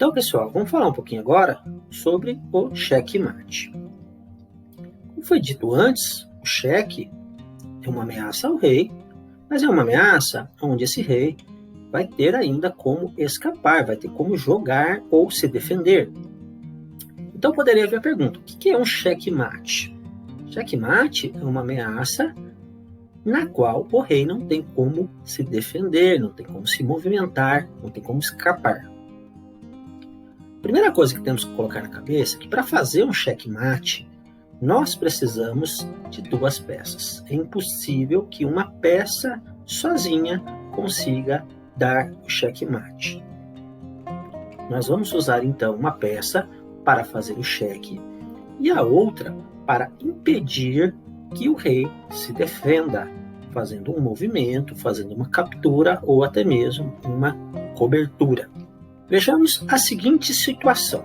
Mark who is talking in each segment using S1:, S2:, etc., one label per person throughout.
S1: Então, pessoal, vamos falar um pouquinho agora sobre o xeque-mate. Como foi dito antes, o xeque é uma ameaça ao rei, mas é uma ameaça onde esse rei vai ter ainda como escapar, vai ter como jogar ou se defender. Então poderia haver a pergunta, o que é um xeque-mate? Xeque-mate é uma ameaça na qual o rei não tem como se defender, não tem como se movimentar, não tem como escapar. A primeira coisa que temos que colocar na cabeça é que para fazer um xeque-mate, nós precisamos de duas peças. É impossível que uma peça sozinha consiga dar o xeque-mate. Nós vamos usar então uma peça para fazer o xeque e a outra para impedir que o rei se defenda, fazendo um movimento, fazendo uma captura ou até mesmo uma cobertura. Vejamos a seguinte situação.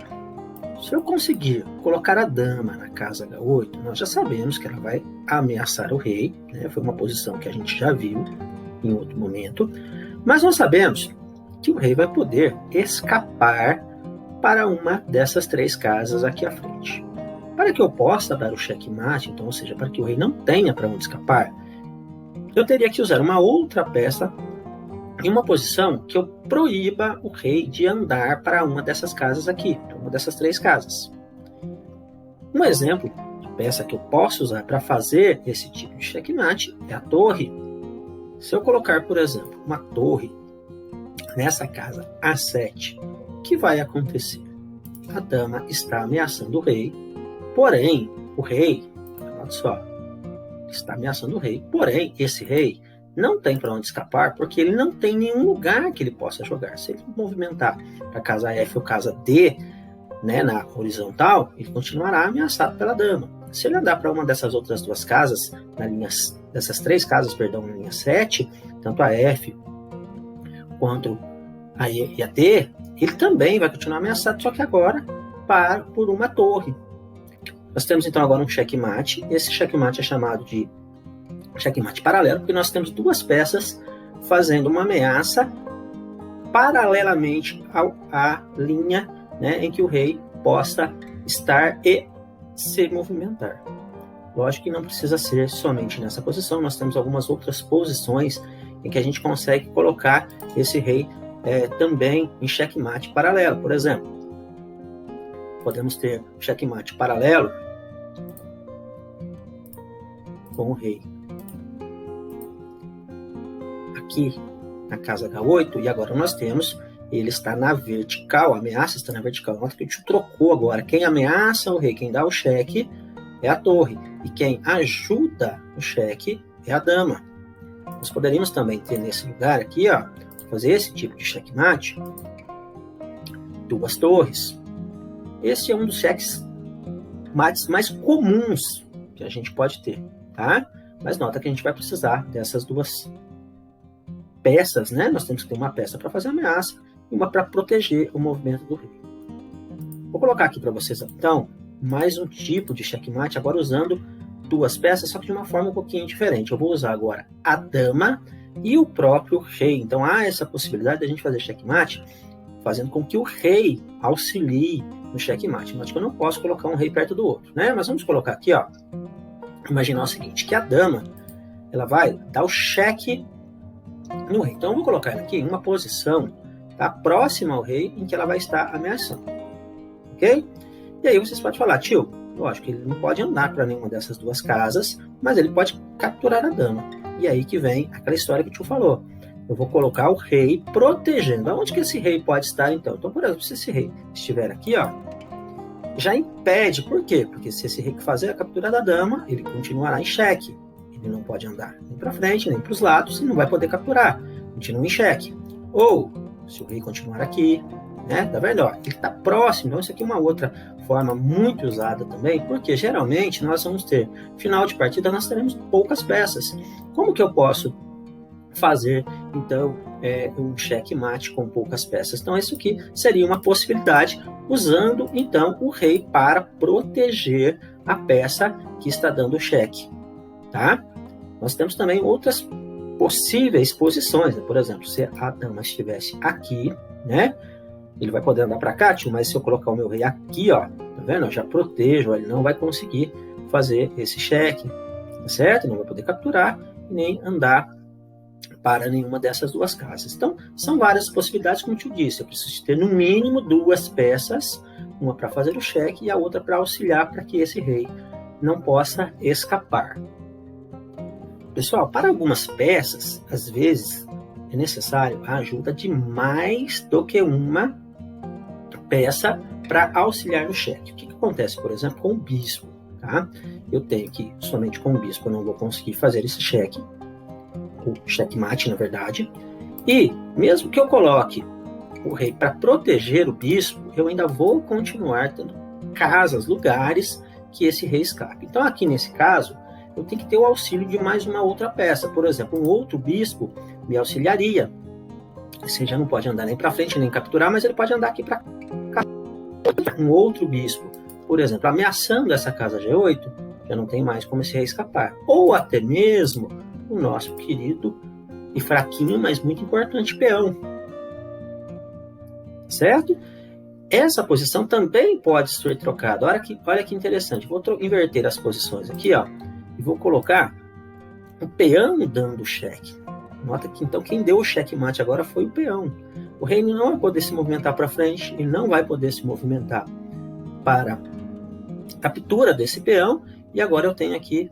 S1: Se eu conseguir colocar a dama na casa H8, nós já sabemos que ela vai ameaçar o rei, né? Foi uma posição que a gente já viu em outro momento, mas nós sabemos que o rei vai poder escapar para uma dessas três casas aqui à frente. Para que eu possa dar o xeque-mate, então, ou seja, para que o rei não tenha para onde escapar, eu teria que usar uma outra peça em uma posição que eu proíba o rei de andar para uma dessas casas aqui, para uma dessas três casas. Um exemplo de peça que eu posso usar para fazer esse tipo de xeque-mate é a torre. Se eu colocar, por exemplo, uma torre nessa casa A7, o que vai acontecer? A dama está ameaçando o rei, porém, o rei, olha só, está ameaçando o rei, porém, esse rei não tem para onde escapar, porque ele não tem nenhum lugar que ele possa jogar. Se ele movimentar para a casa F ou casa D, né, na horizontal, ele continuará ameaçado pela dama. Se ele andar para uma dessas outras duas casas, dessas três casas, perdão, na linha 7, tanto a F quanto a E e a D, ele também vai continuar ameaçado, só que agora por uma torre. Nós temos então agora um xeque-mate. Esse xeque-mate é chamado de xeque-mate paralelo, porque nós temos duas peças fazendo uma ameaça paralelamente à linha, né, em que o rei possa estar e se movimentar. Lógico que não precisa ser somente nessa posição, nós temos algumas outras posições em que a gente consegue colocar esse rei também em xeque-mate paralelo. Por exemplo, podemos ter xeque-mate paralelo com o rei aqui na casa H8, e agora nós temos, ele está na vertical, a ameaça está na vertical. Nota que a gente trocou agora. Quem ameaça o rei, quem dá o xeque é a torre, e quem ajuda o xeque é a dama. Nós poderíamos também ter nesse lugar aqui, ó, fazer esse tipo de xeque-mate, duas torres. Esse é um dos xeques-mates mais comuns que a gente pode ter, tá? Mas nota que a gente vai precisar dessas duas peças, né? Nós temos que ter uma peça para fazer a ameaça e uma para proteger o movimento do rei. Vou colocar aqui para vocês, então, mais um tipo de xeque-mate, agora usando duas peças, só que de uma forma um pouquinho diferente. Eu vou usar agora a dama e o próprio rei. Então, há essa possibilidade de a gente fazer xeque-mate fazendo com que o rei auxilie no xeque-mate. Note que eu não posso colocar um rei perto do outro, né? Mas vamos colocar aqui, ó. Imaginar o seguinte, que a dama, ela vai dar o xeque no rei. Então, eu vou colocar ela aqui em uma posição, tá, próxima ao rei, em que ela vai estar ameaçando. Ok? E aí vocês podem falar, tio, lógico que ele não pode andar para nenhuma dessas duas casas, mas ele pode capturar a dama. E aí que vem aquela história que o tio falou. Eu vou colocar o rei protegendo. Aonde que esse rei pode estar, então? Então, por exemplo, se esse rei estiver aqui, ó, já impede. Por quê? Porque se esse rei fazer a captura da dama, ele continuará em xeque. Ele não pode andar nem para frente, nem para os lados, e não vai poder capturar. Continua em xeque. Ou, se o rei continuar aqui, né, tá vendo? Ó, ele está próximo. Então, isso aqui é uma outra forma muito usada também, porque geralmente nós vamos ter, final de partida, nós teremos poucas peças. Como que eu posso fazer, então, um xeque-mate com poucas peças? Então, isso aqui seria uma possibilidade, usando, então, o rei para proteger a peça que está dando o xeque, tá? Nós temos também outras possíveis posições, né? Por exemplo, se a dama estivesse aqui, né? Ele vai poder andar para cá, tio, mas se eu colocar o meu rei aqui, ó, tá vendo? Eu já protejo, ele não vai conseguir fazer esse cheque, tá certo? Não vai poder capturar e nem andar para nenhuma dessas duas casas. Então, são várias possibilidades, como eu te disse. Eu preciso ter no mínimo duas peças, uma para fazer o cheque e a outra para auxiliar para que esse rei não possa escapar. Pessoal, para algumas peças, às vezes é necessário a ajuda de mais do que uma peça para auxiliar no cheque. O que acontece, por exemplo, com o bispo? Tá? Eu tenho que, somente com o bispo, eu não vou conseguir fazer esse cheque, o checkmate, na verdade, e mesmo que eu coloque o rei para proteger o bispo, eu ainda vou continuar tendo casas, lugares que esse rei escape. Então, aqui nesse caso, eu tenho que ter o auxílio de mais uma outra peça. Por exemplo, um outro bispo me auxiliaria. Você já não pode andar nem para frente, nem capturar, mas ele pode andar aqui para cá. Um outro bispo, por exemplo, ameaçando essa casa G8, já não tem mais como esse rei escapar. Ou até mesmo o nosso querido e fraquinho, mas muito importante peão. Certo? Essa posição também pode ser trocada. Olha que interessante. Vou inverter as posições aqui, ó, e vou colocar o peão dando cheque. Nota que então quem deu o checkmate agora foi o peão. O rei não vai poder se movimentar para frente, ele não vai poder se movimentar para a captura desse peão. E agora eu tenho aqui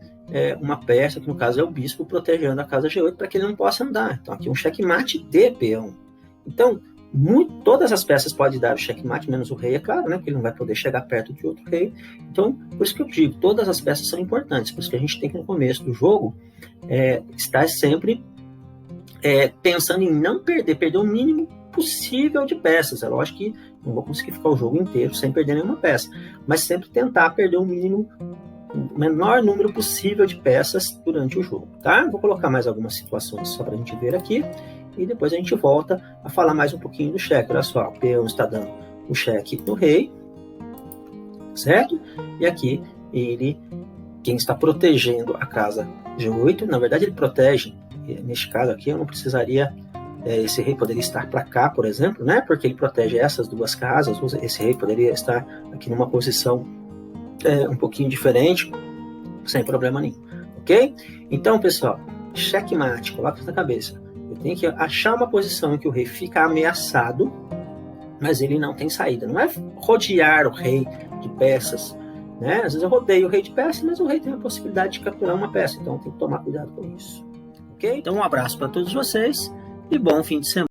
S1: uma peça, que no caso é o bispo, protegendo a casa G8 para que ele não possa andar. Então aqui um checkmate de peão. Então, todas as peças podem dar o checkmate, menos o rei, é claro, né? Porque ele não vai poder chegar perto de outro rei. Então, por isso que eu digo, todas as peças são importantes. Por isso que a gente tem que, no começo do jogo, estar sempre pensando em não perder o mínimo possível de peças. É lógico que não vou conseguir ficar o jogo inteiro sem perder nenhuma peça, mas sempre tentar perder o menor número possível de peças durante o jogo, tá? Vou colocar mais algumas situações só para a gente ver aqui, e depois a gente volta a falar mais um pouquinho do cheque. Olha só, o peão está dando o cheque no rei, certo? E aqui quem está protegendo a casa G8, na verdade ele protege, neste caso aqui eu não precisaria, esse rei poderia estar para cá, por exemplo, né? Porque ele protege essas duas casas, esse rei poderia estar aqui numa posição um pouquinho diferente, sem problema nenhum, ok? Então, pessoal, checkmate, coloca isso na cabeça. Eu tenho que achar uma posição em que o rei fica ameaçado, mas ele não tem saída. Não é rodear o rei de peças, né? Às vezes eu rodeio o rei de peças, mas o rei tem a possibilidade de capturar uma peça, então tem que tomar cuidado com isso, ok? Então, um abraço para todos vocês e bom fim de semana.